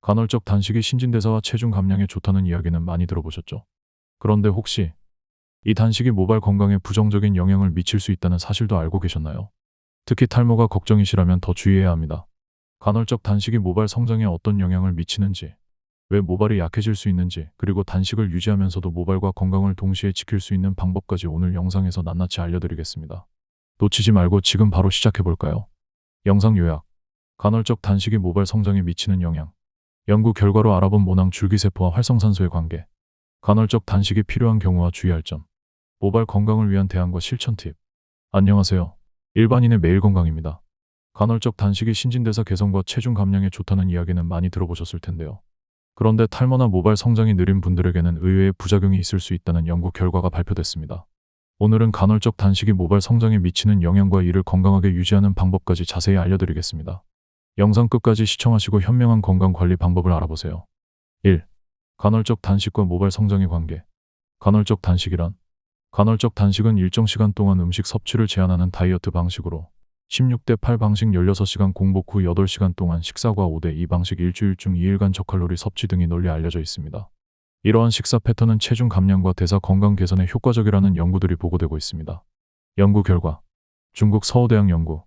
간헐적 단식이 신진대사와 체중 감량에 좋다는 이야기는 많이 들어보셨죠? 그런데 혹시 이 단식이 모발 건강에 부정적인 영향을 미칠 수 있다는 사실도 알고 계셨나요? 특히 탈모가 걱정이시라면 더 주의해야 합니다. 간헐적 단식이 모발 성장에 어떤 영향을 미치는지, 왜 모발이 약해질 수 있는지, 그리고 단식을 유지하면서도 모발과 건강을 동시에 지킬 수 있는 방법까지 오늘 영상에서 낱낱이 알려드리겠습니다. 놓치지 말고 지금 바로 시작해볼까요? 영상 요약. 간헐적 단식이 모발 성장에 미치는 영향. 연구 결과로 알아본 모낭 줄기세포와 활성산소의 관계. 간헐적 단식이 필요한 경우와 주의할 점. 모발 건강을 위한 대안과 실천 팁. 안녕하세요. 일반인의 매일 건강입니다. 간헐적 단식이 신진대사 개선과 체중 감량에 좋다는 이야기는 많이 들어보셨을 텐데요. 그런데 탈모나 모발 성장이 느린 분들에게는 의외의 부작용이 있을 수 있다는 연구 결과가 발표됐습니다. 오늘은 간헐적 단식이 모발 성장에 미치는 영향과 이를 건강하게 유지하는 방법까지 자세히 알려드리겠습니다. 영상 끝까지 시청하시고 현명한 건강관리 방법을 알아보세요. 1. 간헐적 단식과 모발 성장의 관계. 간헐적 단식이란 간헐적 단식은 일정 시간 동안 음식 섭취를 제한하는 다이어트 방식으로 16대8 방식 16시간 공복 후 8시간 동안 식사과 5대2 방식 일주일 중 2일간 저칼로리 섭취 등이 널리 알려져 있습니다. 이러한 식사 패턴은 체중 감량과 대사 건강 개선에 효과적이라는 연구들이 보고되고 있습니다. 연구 결과 중국 서울대학 연구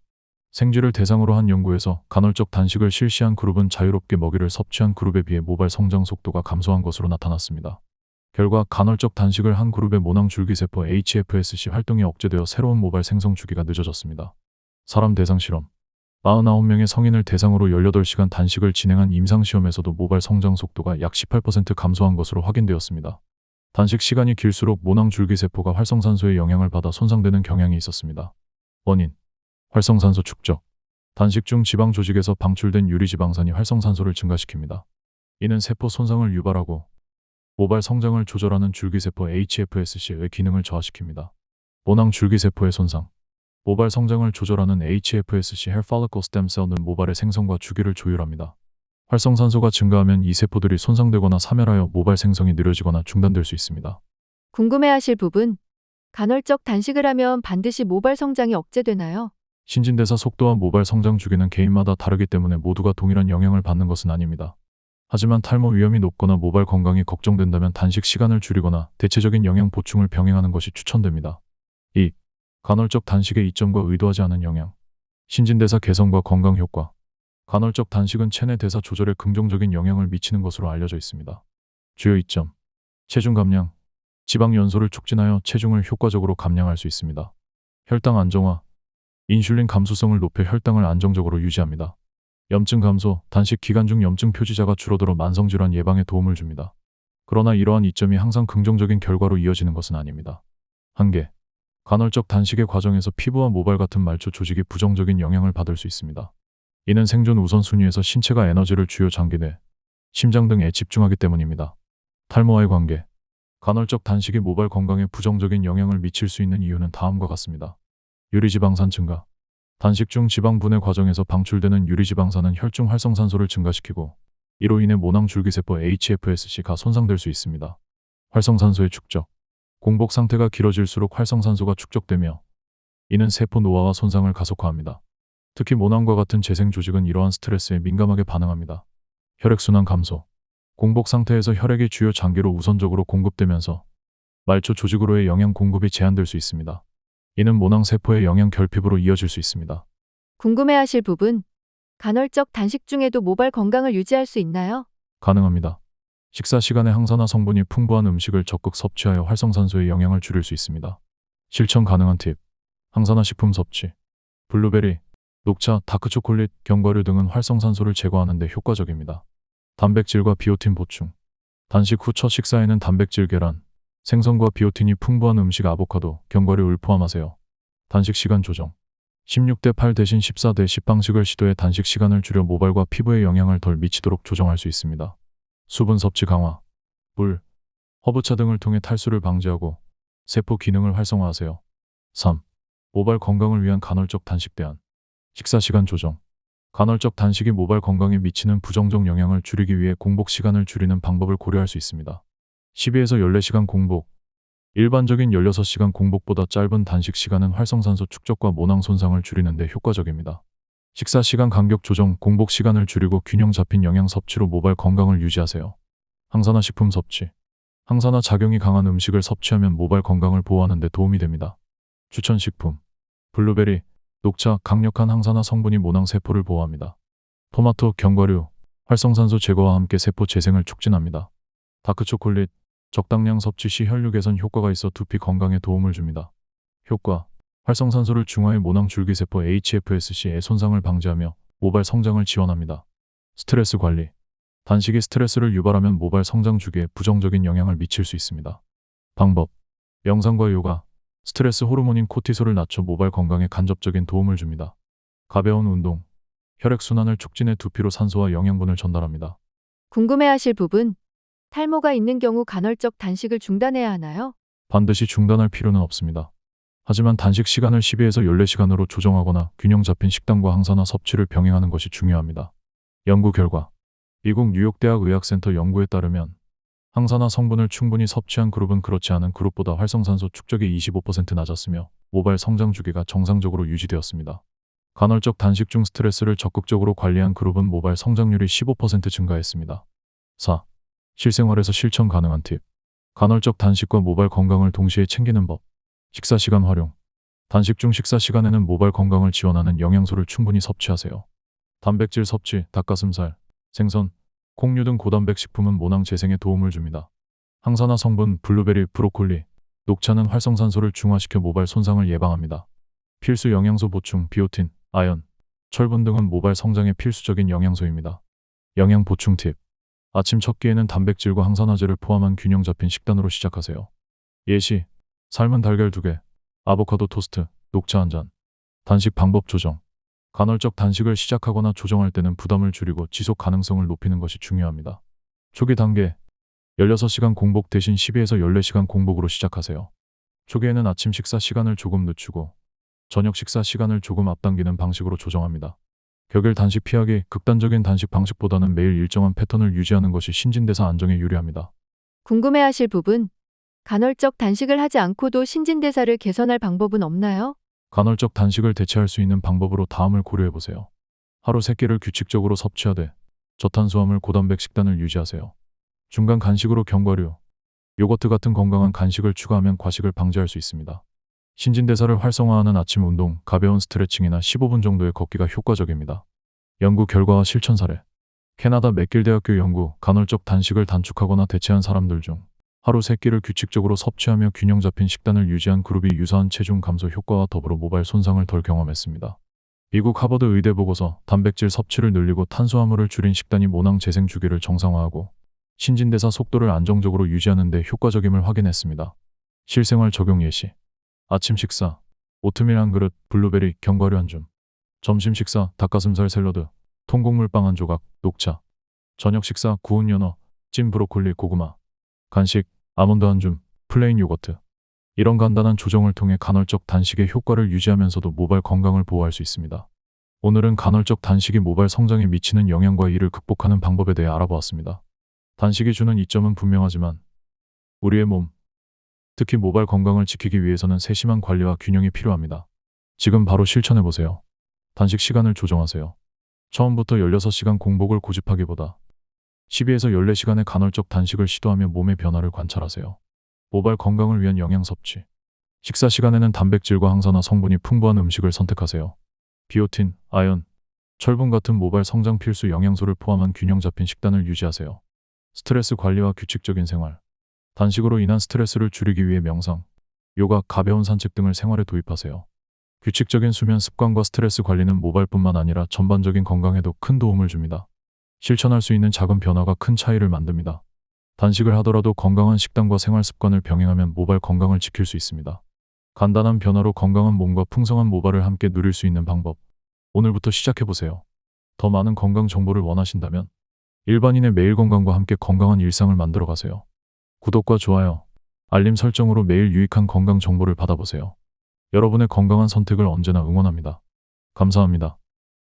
생쥐를 대상으로 한 연구에서 간헐적 단식을 실시한 그룹은 자유롭게 먹이를 섭취한 그룹에 비해 모발 성장 속도가 감소한 것으로 나타났습니다. 결과 간헐적 단식을 한 그룹의 모낭 줄기세포 HFSC 활동이 억제되어 새로운 모발 생성 주기가 늦어졌습니다. 사람 대상 실험 49명의 성인을 대상으로 18시간 단식을 진행한 임상시험에서도 모발 성장 속도가 약 18% 감소한 것으로 확인되었습니다. 단식 시간이 길수록 모낭 줄기세포가 활성산소의 영향을 받아 손상되는 경향이 있었습니다. 원인 활성산소 축적. 단식 중 지방 조직에서 방출된 유리지방산이 활성산소를 증가시킵니다. 이는 세포 손상을 유발하고 모발 성장을 조절하는 줄기세포 HFSC의 기능을 저하시킵니다. 모낭 줄기세포의 손상. 모발 성장을 조절하는 HFSC Hair Follicle Stem Cell는 모발의 생성과 주기를 조율합니다. 활성산소가 증가하면 이 세포들이 손상되거나 사멸하여 모발 생성이 느려지거나 중단될 수 있습니다. 궁금해하실 부분. 간헐적 단식을 하면 반드시 모발 성장이 억제되나요? 신진대사 속도와 모발 성장 주기는 개인마다 다르기 때문에 모두가 동일한 영향을 받는 것은 아닙니다. 하지만 탈모 위험이 높거나 모발 건강이 걱정된다면 단식 시간을 줄이거나 대체적인 영양 보충을 병행하는 것이 추천됩니다. 2. 간헐적 단식의 이점과 의도하지 않은 영향. 신진대사 개선과 건강 효과. 간헐적 단식은 체내 대사 조절에 긍정적인 영향을 미치는 것으로 알려져 있습니다. 주요 이점. 체중 감량. 지방 연소를 촉진하여 체중을 효과적으로 감량할 수 있습니다. 혈당 안정화. 인슐린 감수성을 높여 혈당을 안정적으로 유지합니다. 염증 감소, 단식 기간 중 염증 표지자가 줄어들어 만성질환 예방에 도움을 줍니다. 그러나 이러한 이점이 항상 긍정적인 결과로 이어지는 것은 아닙니다. 한계. 간헐적 단식의 과정에서 피부와 모발 같은 말초 조직이 부정적인 영향을 받을 수 있습니다. 이는 생존 우선순위에서 신체가 에너지를 주요 장기 내, 심장 등에 집중하기 때문입니다. 탈모와의 관계. 간헐적 단식이 모발 건강에 부정적인 영향을 미칠 수 있는 이유는 다음과 같습니다. 유리지방산 증가. 단식 중 지방 분해 과정에서 방출되는 유리지방산은 혈중 활성산소를 증가시키고 이로 인해 모낭 줄기세포 HFSC가 손상될 수 있습니다. 활성산소의 축적. 공복 상태가 길어질수록 활성산소가 축적되며 이는 세포 노화와 손상을 가속화합니다. 특히 모낭과 같은 재생 조직은 이러한 스트레스에 민감하게 반응합니다. 혈액순환 감소. 공복 상태에서 혈액이 주요 장기로 우선적으로 공급되면서 말초 조직으로의 영양 공급이 제한될 수 있습니다. 이는 모낭 세포의 영양 결핍으로 이어질 수 있습니다. 궁금해하실 부분. 간헐적 단식 중에도 모발 건강을 유지할 수 있나요? 가능합니다. 식사 시간에 항산화 성분이 풍부한 음식을 적극 섭취하여 활성산소의 영향을 줄일 수 있습니다. 실천 가능한 팁. 항산화 식품 섭취. 블루베리, 녹차, 다크초콜릿, 견과류 등은 활성산소를 제거하는 데 효과적입니다. 단백질과 비오틴 보충. 단식 후 첫 식사에는 단백질 계란, 생선과 비오틴이 풍부한 음식 아보카도, 견과류를 포함하세요. 단식 시간 조정. 16대8 대신 14대10 방식을 시도해 단식 시간을 줄여 모발과 피부에 영향을 덜 미치도록 조정할 수 있습니다. 수분 섭취 강화. 물, 허브차 등을 통해 탈수를 방지하고 세포 기능을 활성화하세요. 3. 모발 건강을 위한 간헐적 단식 대안. 식사 시간 조정. 간헐적 단식이 모발 건강에 미치는 부정적 영향을 줄이기 위해 공복 시간을 줄이는 방법을 고려할 수 있습니다. 12에서 14시간 공복. 일반적인 16시간 공복보다 짧은 단식 시간은 활성산소 축적과 모낭 손상을 줄이는 데 효과적입니다. 식사 시간 간격 조정, 공복 시간을 줄이고 균형 잡힌 영양 섭취로 모발 건강을 유지하세요. 항산화 식품 섭취. 항산화 작용이 강한 음식을 섭취하면 모발 건강을 보호하는 데 도움이 됩니다. 추천 식품. 블루베리, 녹차, 강력한 항산화 성분이 모낭 세포를 보호합니다. 토마토, 견과류, 활성산소 제거와 함께 세포 재생을 촉진합니다. 다크초콜릿, 적당량 섭취 시 혈류 개선 효과가 있어 두피 건강에 도움을 줍니다. 효과. 활성산소를 중화해 모낭 줄기세포 HFSC의 손상을 방지하며 모발 성장을 지원합니다. 스트레스 관리. 단식이 스트레스를 유발하면 모발 성장 주기에 부정적인 영향을 미칠 수 있습니다. 방법. 명상과 요가. 스트레스 호르몬인 코티솔을 낮춰 모발 건강에 간접적인 도움을 줍니다. 가벼운 운동. 혈액순환을 촉진해 두피로 산소와 영양분을 전달합니다. 궁금해하실 부분. 탈모가 있는 경우 간헐적 단식을 중단해야 하나요? 반드시 중단할 필요는 없습니다. 하지만 단식 시간을 12에서 14시간으로 조정하거나 균형 잡힌 식단과 항산화 섭취를 병행하는 것이 중요합니다. 연구 결과. 미국 뉴욕대학 의학센터 연구에 따르면 항산화 성분을 충분히 섭취한 그룹은 그렇지 않은 그룹보다 활성산소 축적이 25% 낮았으며 모발 성장 주기가 정상적으로 유지되었습니다. 간헐적 단식 중 스트레스를 적극적으로 관리한 그룹은 모발 성장률이 15% 증가했습니다. 4. 실생활에서 실천 가능한 팁. 간헐적 단식과 모발 건강을 동시에 챙기는 법. 식사 시간 활용. 단식 중 식사 시간에는 모발 건강을 지원하는 영양소를 충분히 섭취하세요. 단백질 섭취, 닭가슴살, 생선, 콩류 등 고단백 식품은 모낭 재생에 도움을 줍니다. 항산화 성분, 블루베리, 브로콜리, 녹차는 활성산소를 중화시켜 모발 손상을 예방합니다. 필수 영양소 보충, 비오틴, 아연, 철분 등은 모발 성장에 필수적인 영양소입니다. 영양 보충 팁. 아침 첫 끼에는 단백질과 항산화제를 포함한 균형 잡힌 식단으로 시작하세요. 예시, 삶은 달걀 2개, 아보카도 토스트, 녹차 1잔. 단식 방법 조정. 간헐적 단식을 시작하거나 조정할 때는 부담을 줄이고 지속 가능성을 높이는 것이 중요합니다. 초기 단계, 16시간 공복 대신 12에서 14시간 공복으로 시작하세요. 초기에는 아침 식사 시간을 조금 늦추고 저녁 식사 시간을 조금 앞당기는 방식으로 조정합니다. 격일 단식 피하기, 극단적인 단식 방식보다는 매일 일정한 패턴을 유지하는 것이 신진대사 안정에 유리합니다. 궁금해하실 부분. 간헐적 단식을 하지 않고도 신진대사를 개선할 방법은 없나요? 간헐적 단식을 대체할 수 있는 방법으로 다음을 고려해보세요. 하루 3끼를 규칙적으로 섭취하되 저탄수화물 고단백 식단을 유지하세요. 중간 간식으로 견과류, 요거트 같은 건강한 간식을 추가하면 과식을 방지할 수 있습니다. 신진대사를 활성화하는 아침 운동, 가벼운 스트레칭이나 15분 정도의 걷기가 효과적입니다. 연구 결과와 실천 사례. 캐나다 맥길대학교 연구, 간헐적 단식을 단축하거나 대체한 사람들 중 하루 3끼를 규칙적으로 섭취하며 균형 잡힌 식단을 유지한 그룹이 유사한 체중 감소 효과와 더불어 모발 손상을 덜 경험했습니다. 미국 하버드 의대 보고서. 단백질 섭취를 늘리고 탄수화물을 줄인 식단이 모낭 재생 주기를 정상화하고 신진대사 속도를 안정적으로 유지하는 데 효과적임을 확인했습니다. 실생활 적용 예시. 아침 식사, 오트밀 한 그릇, 블루베리, 견과류 한 줌. 점심 식사, 닭가슴살 샐러드, 통곡물빵 한 조각, 녹차. 저녁 식사, 구운 연어, 찐 브로콜리, 고구마. 간식, 아몬드 한 줌, 플레인 요거트. 이런 간단한 조정을 통해 간헐적 단식의 효과를 유지하면서도 모발 건강을 보호할 수 있습니다. 오늘은 간헐적 단식이 모발 성장에 미치는 영향과 이를 극복하는 방법에 대해 알아보았습니다. 단식이 주는 이점은 분명하지만 우리의 몸, 특히 모발 건강을 지키기 위해서는 세심한 관리와 균형이 필요합니다. 지금 바로 실천해보세요. 단식 시간을 조정하세요. 처음부터 16시간 공복을 고집하기보다 12에서 14시간의 간헐적 단식을 시도하며 몸의 변화를 관찰하세요. 모발 건강을 위한 영양 섭취. 식사 시간에는 단백질과 항산화 성분이 풍부한 음식을 선택하세요. 비오틴, 아연, 철분 같은 모발 성장 필수 영양소를 포함한 균형 잡힌 식단을 유지하세요. 스트레스 관리와 규칙적인 생활. 단식으로 인한 스트레스를 줄이기 위해 명상, 요가, 가벼운 산책 등을 생활에 도입하세요. 규칙적인 수면 습관과 스트레스 관리는 모발뿐만 아니라 전반적인 건강에도 큰 도움을 줍니다. 실천할 수 있는 작은 변화가 큰 차이를 만듭니다. 단식을 하더라도 건강한 식단과 생활 습관을 병행하면 모발 건강을 지킬 수 있습니다. 간단한 변화로 건강한 몸과 풍성한 모발을 함께 누릴 수 있는 방법. 오늘부터 시작해보세요. 더 많은 건강 정보를 원하신다면 일반인의 매일 건강과 함께 건강한 일상을 만들어 가세요. 구독과 좋아요, 알림 설정으로 매일 유익한 건강 정보를 받아보세요. 여러분의 건강한 선택을 언제나 응원합니다. 감사합니다.